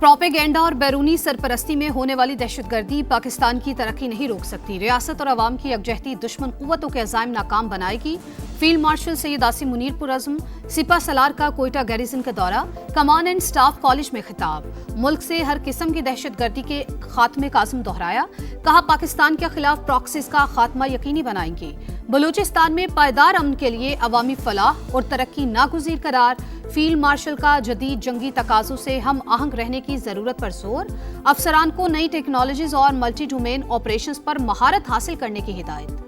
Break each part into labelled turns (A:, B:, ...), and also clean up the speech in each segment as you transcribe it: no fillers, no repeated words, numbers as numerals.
A: Propaganda और बैरूनी सरपरस्ती में होने वाली दहशतगर्दी पाकिस्तान की तरक्की नहीं रोक सकती। रियासत और अवाम की यकजहती दुश्मन कुव्वतों के अज़ाइम नाकाम बनाएगी। फील्ड मार्शल सैयद आसिम मुनीर पुरअज़्म सिपा सलार का कोयटा गैरिजन का दौरा, कमान एंड स्टाफ कॉलेज में खिताब। मुल्क से हर किस्म की दहशतगर्दी के खात्मे का आज़म दोहराया। कहा पाकिस्तान के खिलाफ प्रॉक्सीज का खात्मा यकीनी बनाएंगे। बलूचिस्तान में पायदार अमन के लिए अवामी फलाह और तरक्की नागुज़ीर करार। फील्ड मार्शल का जदीद जंगी तकाज़ों से हम आहंग रहने की जरूरत पर जोर। अफसरान को नई टेक्नोलॉजीज और मल्टी डोमेन ऑपरेशंस पर महारत हासिल करने की हिदायत।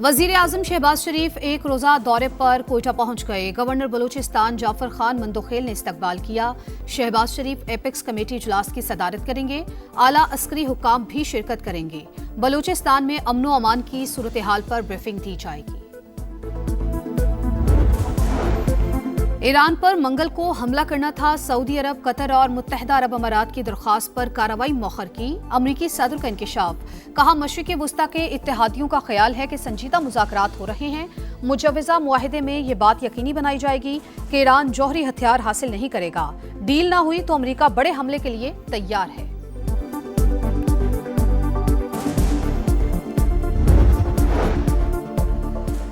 A: वजीर आजम शहबाज शरीफ एक रोजा दौरे पर कोयटा पहुंच गए। गवर्नर बलूचिस्तान जाफर खान मंदोखेल ने इस्तकबाल किया। शहबाज शरीफ एपेक्स कमेटी इजलास की सदारत करेंगे। आला अस्करी हुकाम भी शिरकत करेंगे। बलूचिस्तान में अमनो अमान की सूरत हाल पर ब्रीफिंग दी जाएगी। ईरान पर मंगल को हमला करना था। सऊदी अरब, कतर और मुत्तहदा अरब अमारात की दरख्वास्त पर कार्रवाई मौखर की। अमरीकी सदर का इंकशाफ। कहा मशरिक़ वुस्ता के इत्तेहादियों का ख्याल है कि संजीदा मुज़ाकरात हो रहे हैं। मुजव्वज़ा मुआहिदे में ये बात यकीनी बनाई जाएगी कि ईरान जौहरी हथियार हासिल नहीं करेगा। डील ना हुई तो अमरीका बड़े हमले के लिए तैयार है।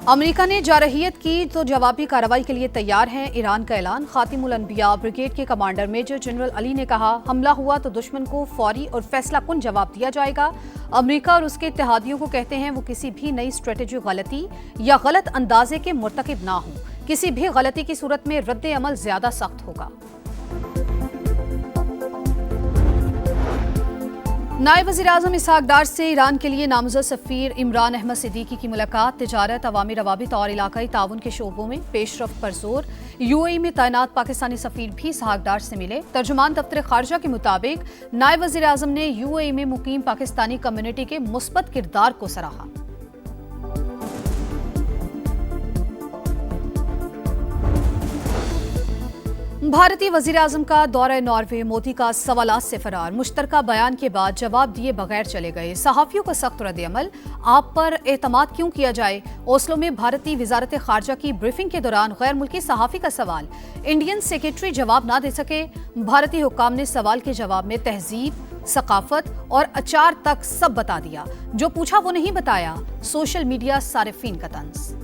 A: अमेरिका ने जारहियत की तो जवाबी कार्रवाई के लिए तैयार है। ईरान का ऐलान। खातिमुल अनबिया ब्रिगेड के कमांडर मेजर जनरल अली ने कहा हमला हुआ तो दुश्मन को फौरी और फैसला कुन जवाब दिया जाएगा। अमेरिका और उसके इत्तेहादियों को कहते हैं वो किसी भी नई स्ट्रेटेजी गलती या गलत अंदाजे के मुर्तकिब ना हो। किसी भी गलती की सूरत में रद्द अमल ज्यादा सख्त होगा। नायब वज़ीर आज़म इसहाक डार से ईरान के लिए नामज़द सफ़ीर इमरान अहमद सिद्दीकी की मुलाकात। तिजारत, अवामी रवाबित और इलाकाई ताउन के शोबों में पेशरफ्त पर जोर। यूएई में तैनात पाकिस्तानी सफ़ीर भी इसहाक डार से मिले। तर्जुमान दफ्तर खारजा के मुताबिक नायब वज़ीर आज़म ने यूएई में मुकीम पाकिस्तानी कम्युनिटी के मुस्बत किरदार को सराहा। भारतीय वजीर आजम का दौरा नॉर्वे, मोदी का सवालात से फरार। मुश्तरका बयान के बाद जवाब दिए बगैर चले गए। सहाफियों का सख्त रद्द-ए-अमल। आप पर एतमाद क्यों किया जाए। ओस्लो में भारतीय वजारत खारजा की ब्रीफिंग के दौरान गैर मुल्की सहाफी का सवाल। इंडियन सेक्रेटरी जवाब ना दे सके। भारतीय हुक्काम ने सवाल के जवाब में तहजीब, सकाफत और अचार तक सब बता दिया। जो पूछा वो नहीं बताया। सोशल मीडिया सारिफीन का तंज।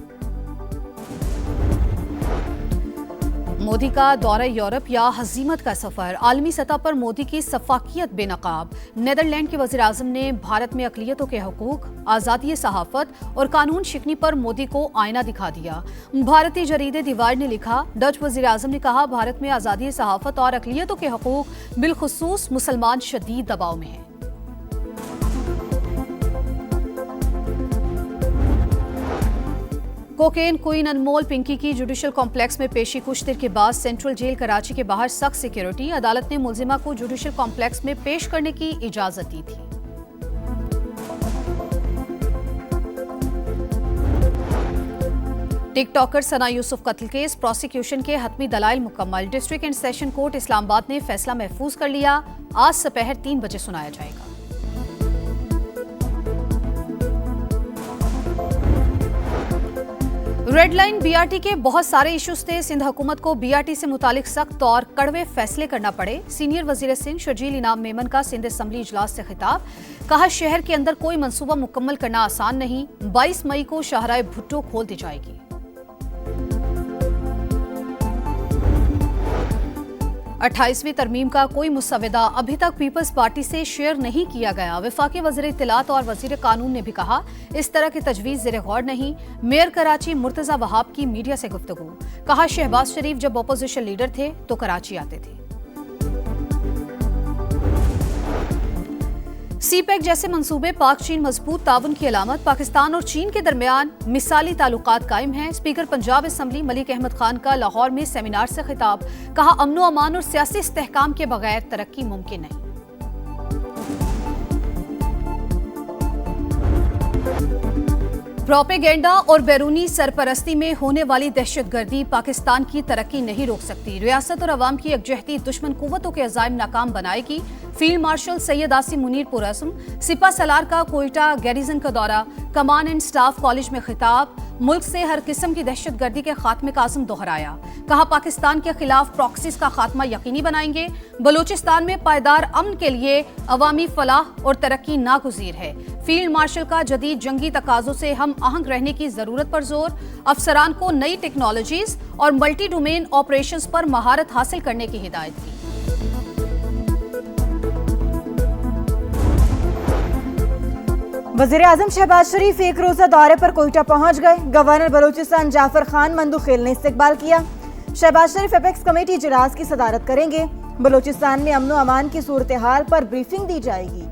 A: मोदी का दौरा यूरोप या हजीमत का सफर। आलमी सतह पर मोदी की सफाकियत बेनकाब। नेदरलैंड के वज़ीर आज़म ने भारत में अक़लियतों के हकूक, आज़ादी सहाफ़त और कानून शिकनी पर मोदी को आईना दिखा दिया। भारतीय जरीदे दीवार ने लिखा डच वज़ीर आज़म ने कहा भारत में आज़ादी सहाफ़त और अक़लियतों के हकूक बिलखुसूस मुसलमान शदीद दबाव में हैं। कोकेन क्वीन अनमोल पिंकी की जुडिशल कॉम्प्लेक्स में पेशी कुछ देर के बाद सेंट्रल जेल कराची के बाहर सख्त सिक्योरिटी। अदालत ने मुलजिमा को जुडिशल कॉम्प्लेक्स में पेश करने की इजाजत दी थी। टिकटॉकर सना यूसुफ कत्ल केस। प्रोसिक्यूशन के हतमी दलाइल मुकम्मल। District and session court Islamabad ने फैसला महफूज कर लिया। आज दोपहर 3 बजे सुनाया जाएगा। रेड लाइन बीआरटी के बहुत सारे इश्यूज थे। सिंध हुकूमत को बीआरटी से मुतालिक सख्त और कड़वे फैसले करना पड़े। सीनियर वजीर सिंध शर्जील इनाम मेमन का सिंध असम्बली इजलास से खिताब। कहा शहर के अंदर कोई मंसूबा मुकम्मल करना आसान नहीं। 22 मई को शाहराह भुट्टो खोल दी जाएगी। 28वीं तरमीम का कोई मुसव्वदा अभी तक पीपल्स पार्टी से शेयर नहीं किया गया। वफाकी वज़ीर इत्तलात और वज़ीर कानून ने भी कहा इस तरह की तजवीज़ ज़ेरे गौर नहीं। मेयर कराची मुर्तज़ा वहाब की मीडिया से गुफ्तगू। कहा शहबाज शरीफ जब अपोजिशन लीडर थे तो कराची आते थे। सीपैक जैसे मंसूबे पाक चीन मजबूत ताउन की अलामत। पाकिस्तान और चीन के दरमियान मिसाली ताल्लुकात कायम हैं। स्पीकर पंजाब असम्बली मलिक अहमद खान का लाहौर में सेमिनार से खिताब। कहा अमनो अमान और सियासी इस्तेहकाम के बगैर तरक्की मुमकिन नहीं। प्रोपेगेंडा और बैरूनी सरपरस्ती में होने वाली दहशतगर्दी पाकिस्तान की तरक्की नहीं रोक सकती। रियासत और अवाम की यकजहती दुश्मन कुव्वतों के अज़ाइम नाकाम बनाएगी। फील्ड मार्शल सैयद आसिम मुनीर पुरअज़्म सिपा सलार का कोयटा गैरिजन का दौरा, कमान एंड स्टाफ कॉलेज में खिताब। मुल्क से हर किस्म की दहशतगर्दी के खात्मे का अज़्म दोहराया। कहा पाकिस्तान के खिलाफ प्रॉक्सीज का खात्मा यकीनी बनाएंगे। बलूचिस्तान में पायदार अमन के लिए अवामी फलाह और तरक्की नागुज़ीर है। फील्ड मार्शल का जदीद जंगी तकाज़ों से हम आहंग रहने की जरूरत पर जोर। अफसरान को नई टेक्नोलॉजीज और मल्टी डोमेन ऑपरेशंस पर महारत हासिल करने की हिदायत की।
B: वज़ीर-ए-आज़म शहबाज शरीफ एक रोज़ा दौरे पर कोयटा पहुंच गए। गवर्नर बलूचिस्तान जाफर खान मंदुखेल ने इस्तकबाल किया। शहबाज शरीफ एपेक्स कमेटी इजलास की सदारत करेंगे। बलूचिस्तान में अमन व अमान की सूरत हाल पर ब्रीफिंग दी जाएगी।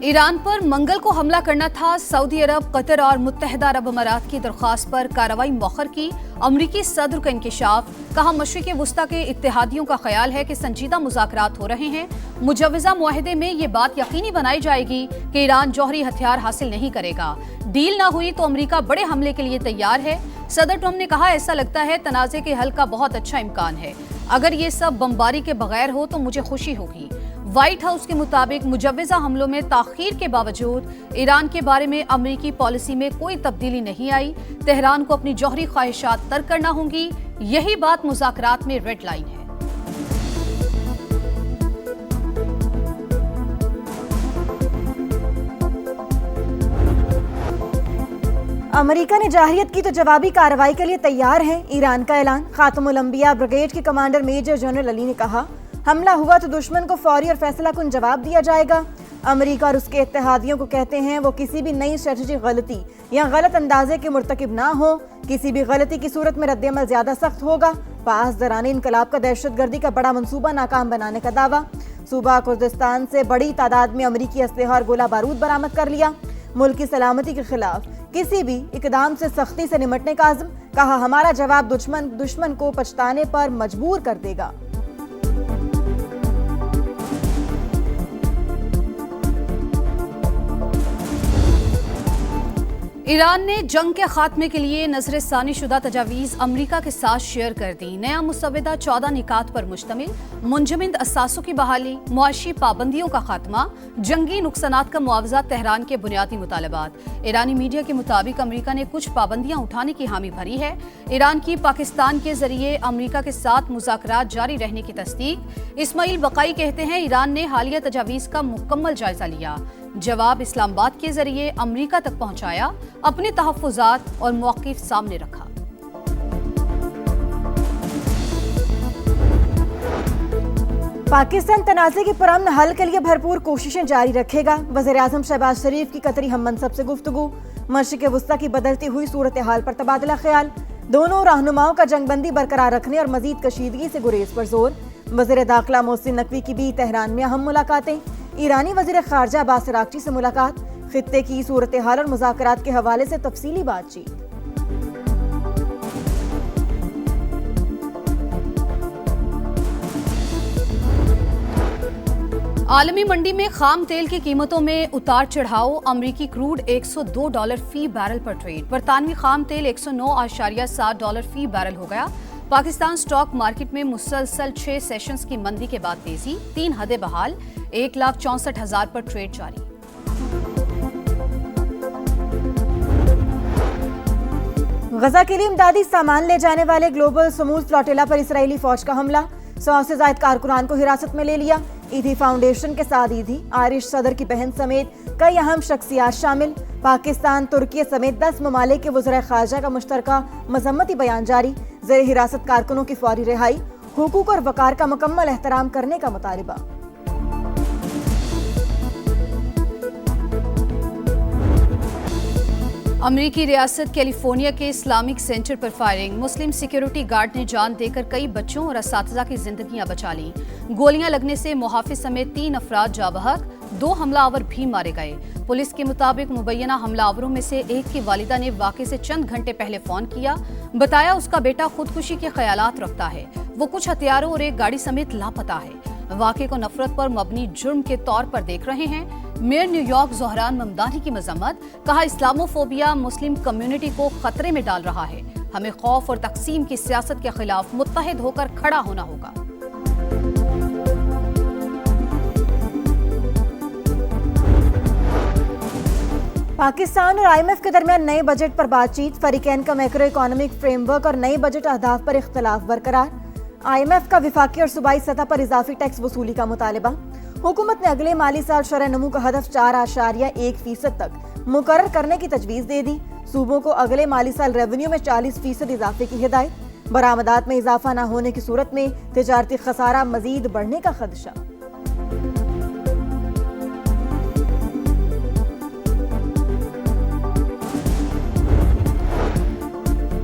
A: ईरान पर मंगल को हमला करना था। सऊदी अरब, कतर और मुत्तहदा अरब अमारात की दरख्वास्त पर कार्रवाई मौखर की। अमरीकी सदर का इंकिशाफ। कहा मशरिक़ वुस्ता के इत्तेहादियों का ख्याल है कि संजीदा मुज़ाकरात हो रहे हैं। मुजव्वज़ा मुआहदे में ये बात यकीनी बनाई जाएगी कि ईरान जौहरी हथियार हासिल नहीं करेगा। डील ना हुई तो अमरीका बड़े हमले के लिए तैयार है। सदर ट्रंप ने कहा ऐसा लगता है तनाज़े के हल का बहुत अच्छा इम्कान है। अगर ये सब बमबारी के बगैर हो तो मुझे खुशी होगी। व्हाइट हाउस के मुताबिक मुजव्वज़ा हमलों में ताख़ीर के बावजूद ईरान के बारे में अमरीकी पॉलिसी में कोई तब्दीली नहीं आई। तेहरान को अपनी जौहरी ख्वाहिशात तर्क करना होंगी। यही बात मुज़ाकरात में रेड लाइन है।
B: अमेरिका ने जाहिरियत की तो जवाबी कार्रवाई के लिए तैयार है। ईरान का ऐलान। खातमुल अंबिया ब्रिगेड के कमांडर मेजर जनरल अली ने कहा हमला हुआ तो दुश्मन को फौरी और फैसलाकुन जवाब दिया जाएगा। अमेरिका और उसके इत्तेहादियों को कहते हैं वो किसी भी नई स्ट्रेटेजिक गलती या गलत अंदाजे के मुर्तकिब ना हो। किसी भी गलती की सूरत में रद्द-ए-अमल ज्यादा सख्त होगा। पास दौरान इनकलाब का दहशतगर्दी का बड़ा मंसूबा नाकाम बनाने का दावा। सूबा कुर्दिस्तान से बड़ी तादाद में अमरीकी असलहा और गोला बारूद बरामद कर लिया। मुल्क की सलामती के खिलाफ किसी भी इकदाम से सख्ती से निमटने का आज़म। कहा हमारा जवाब दुश्मन को पछताने पर मजबूर कर देगा।
A: ईरान ने जंग के खात्मे के लिए नजरसानी शुदा तजावीज़ अमरीका के साथ शेयर कर दी। नया मुसव्वदा 14 निकात पर मुश्तमिल। मुंजमद असासों की बहाली, मुआशी पाबंदियों का खात्मा, जंगी नुकसानात का मुआवजा तेहरान के बुनियादी मुतालबात। ईरानी मीडिया के मुताबिक अमरीका ने कुछ पाबंदियां उठाने की हामी भरी है। ईरान की पाकिस्तान के जरिए अमरीका के साथ मुज़ाकरात जारी रहने की तस्दीक। इस्माइल बकाई कहते हैं ईरान ने हालिया तजावीज़ का मुकम्मल जायजा लिया। जवाब इस्लामाबाद के जरिए अमरीका तक पहुंचाया। अपने तहफ़्फ़ुज़ात और मौक़िफ़ सामने रखा।
B: पाकिस्तान तनाज़े के पुरअमन हल के लिए भरपूर कोशिशें जारी रखेगा। वज़ीर-ए-आज़म शहबाज शरीफ की कतरी हम मनसब से गुफ्तगू। मशरिक़ वुस्ता की बदलती हुई सूरत हाल पर तबादला ख्याल। दोनों रहनुमाओं का जंगबंदी बरकरार रखने और मजीद कशीदगी से गुरेज पर जोर। वज़ीर दाखिला मोहसिन नकवी की भी तेहरान में अहम मुलाकातें। ईरानी वज़ीर ख़ारजा अब्बास अराग़ची से मुलाकात। खित्ते की सूरत हाल और मुज़ाकरात के हवाले से तफसीली बातचीत।
A: आलमी मंडी में खाम तेल की कीमतों में उतार चढ़ाव। अमरीकी क्रूड $102 फी बैरल पर ट्रेड। बरतानवी खाम तेल $109.7 फी बैरल हो गया। पाकिस्तान स्टॉक मार्केट में मुसलसल 6 सेशंस की मंदी के बाद तेजी। 3 हदें बहाल। 1,64,000 पर ट्रेड जारी।
B: गजा के लिए इमदादी सामान ले जाने वाले ग्लोबल समूज फ्लोटिला पर इसराइली फौज का हमला। 100 से ज्यादा कारकुनान को हिरासत में ले लिया। ईदी फाउंडेशन के साथ ईदी आयरिश सदर की बहन समेत कई अहम शख्सियात शामिल। पाकिस्तान, तुर्की समेत 10 ममालिक के वज़ीर ख़ारजा का मुश्तरका मज़म्मती बयान जारी। ज़ेर हिरासत कारकुनों की फौरी रिहाई, हुकूक और वक़ार का मुकम्मल एहतराम करने का मुतालिबा।
A: अमरीकी रियासत कैलिफोर्निया के इस्लामिक सेंटर पर फायरिंग। मुस्लिम सिक्योरिटी गार्ड ने जान देकर कई बच्चों और असातिज़ा की जिंदगियां बचा ली। गोलियां लगने से मुहाफिज समेत 3 अफराद जाँ बहक, 2 हमलावर भी मारे गए। पुलिस के मुताबिक मुबैना हमलावरों में से एक की वालिदा ने वाक़े से चंद घंटे पहले फोन किया। बताया उसका बेटा खुदकुशी के ख्यालात रखता है। वो कुछ हथियारों और एक गाड़ी समेत लापता है। वाक़े को नफरत पर मबनी जुर्म के तौर पर देख रहे हैं। मेयर न्यूयॉर्क ज़ोहरान ममदानी की मजम्मत। कहा इस्लामोफोबिया मुस्लिम कम्युनिटी को खतरे में डाल रहा है। हमें खौफ और तकसीम की सियासत के खिलाफ मुत्तहिद होकर खड़ा होना होगा।
B: पाकिस्तान और आईएमएफ के दरमियान नए बजट पर बातचीत, फरीकैन का मैक्रो इकोनॉमिक फ्रेमवर्क और नए बजट अहदाफ पर इख्तलाफ बरकरार। आईएमएफ का विफाकी और सूबाई सतह पर इजाफी टैक्स वसूली का मुतालबा। हुकूमत ने अगले माली साल शरह नमू का हदफ 4.1% तक मुकर्रर करने की तजवीज़ दे दी। सूबों को अगले माली साल रेवेन्यू में 40% इजाफे की हिदायत। बरामदात में इजाफा न होने की सूरत में तिजारती खसारा मजीद बढ़ने का खदशा।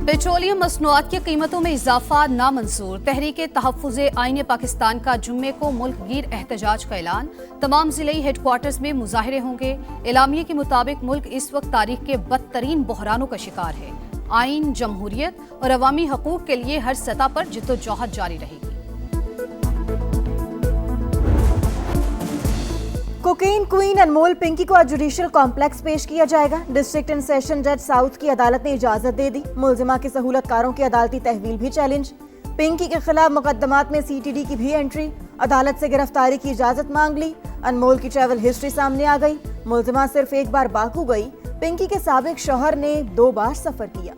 A: पेट्रोलियम मसनूआत की कीमतों में इजाफा नामंजूर। तहरीक तहफ़्फ़ुज़ आईन पाकिस्तान का जुम्मे को मुल्क गिर एहतजाज का ऐलान। तमाम ज़िले हेडक्वार्टर्स में मुजाहिरे होंगे। एलामिये के मुताबिक मुल्क इस वक्त तारीख के बदतरीन बहरानों का शिकार है। आइन, जमहूरियत और अवामी हकूक़ के लिए हर सतह पर जिद्दोजहद जारी रहेगी।
B: कोकेन क्वीन अनमोल पिंकी को आज जुडिशियल कॉम्प्लेक्स पेश किया जाएगा। डिस्ट्रिक्ट एंड सेशन जज साउथ की अदालत ने इजाजत दे दी। मुलजिमा की सहूलतकारों की अदालती तहवील भी चैलेंज। पिंकी के खिलाफ मुकदमात में सीटीडी की भी एंट्री। अदालत से गिरफ्तारी की इजाजत मांग ली। अनमोल की ट्रैवल हिस्ट्री सामने आ गई। मुलजिमा सिर्फ एक बार बाकू गई। पिंकी के साबिक शौहर ने 2 बार सफर किया।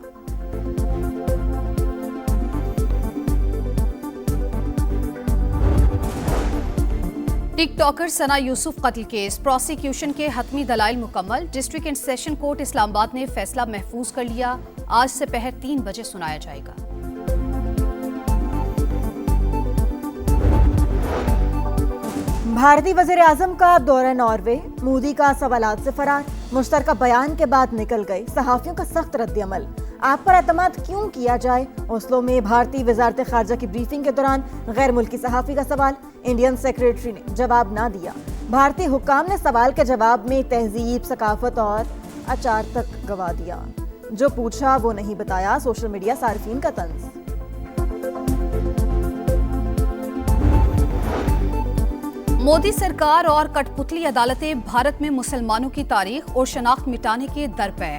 A: टिकटॉकर सना यूसुफ कत्ल केस, प्रोसिक्यूशन के हतमी दलाइल मुकम्मल। District and session court Islamabad ने फैसला महफूज कर लिया। आज से पहर 3 बजे सुनाया जाएगा।
B: भारतीय वज़ीर आज़म का दौरा नॉर्वे, मोदी का सवालात से फरार। मुश्तरका बयान के बाद निकल गए सहाफियों का सख्त रद्द-ए-अमल। आप पर एतमाद क्यों किया जाए? ओस्लो में भारतीय वजारत खारजा की ब्रीफिंग के दौरान गैर मुल्की सहाफी का सवाल। इंडियन सेक्रेटरी ने जवाब ना दिया। भारतीय हुक्काम ने सवाल के जवाब में तहजीब, सकाफत और अचार तक गवा दिया। जो पूछा वो नहीं बताया, सोशल मीडिया सार्फिन का तंज।
A: मोदी सरकार और कठपुतली अदालतें भारत में मुसलमानों की तारीख और शनाख्त मिटाने के दर पे।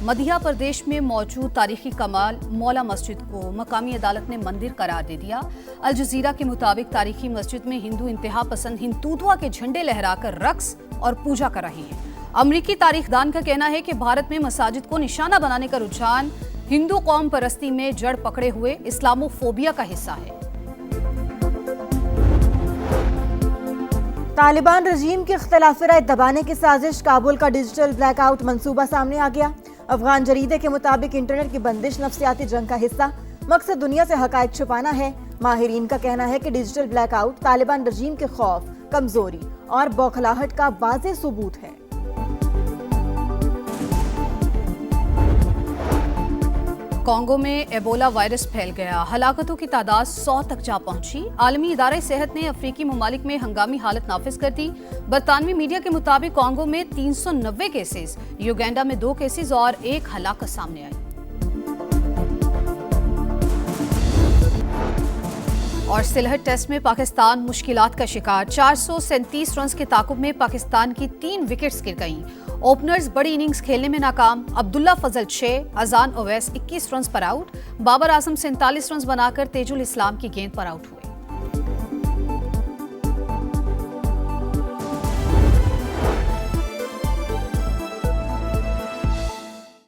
A: मध्य प्रदेश में मौजूद तारीखी कमाल मौला मस्जिद को मकामी अदालत ने मंदिर करार दे दिया। अल जजीरा के मुताबिक तारीखी मस्जिद में हिंदू इंतहा पसंद हिंदुत्व के झंडे लहराकर रक्स और पूजा कर रहे हैं। अमरीकी तारीखदान का कहना है कि भारत में मसाजिद को निशाना बनाने का रुझान हिंदू कौम परस्ती में जड़ पकड़े हुए इस्लामोफोबिया का हिस्सा है।
B: तालिबान रजीम के इख्तिलाफी राय दबाने की साजिश, काबुल का डिजिटल ब्लैकआउट मंसूबा सामने आ गया। अफगान जरीदे के मुताबिक इंटरनेट की बंदिश नफ्सियाती जंग का हिस्सा, मकसद दुनिया से हकायक छुपाना है। माहिरीन का कहना है कि डिजिटल ब्लैकआउट तालिबान रजीम के खौफ, कमजोरी और बौखलाहट का वाज़ेह सबूत है।
A: कांगो में एबोला वायरस फैल गया। हलाकतों की तादाद 100 तक जा पहुंची। आलमी इदारे सेहत ने अफ्रीकी ममालिक में हंगामी हालत नाफिज कर दी। बरतानवी मीडिया के मुताबिक कांगो में 390 केसेस, युगांडा में 2 केसेस और 1 हलाकत सामने आई। और सिलहट टेस्ट में पाकिस्तान मुश्किलात का शिकार। 437 रन के ताकुब में पाकिस्तान की 3 विकेट्स गिर गईं। ओपनर्स बड़ी इनिंग्स खेलने में नाकाम। अब्दुल्ला फजल 6, अजान ओवैस 21 रन पर आउट। बाबर आजम 47 रन बनाकर तेजुल इस्लाम की गेंद पर आउट हुए।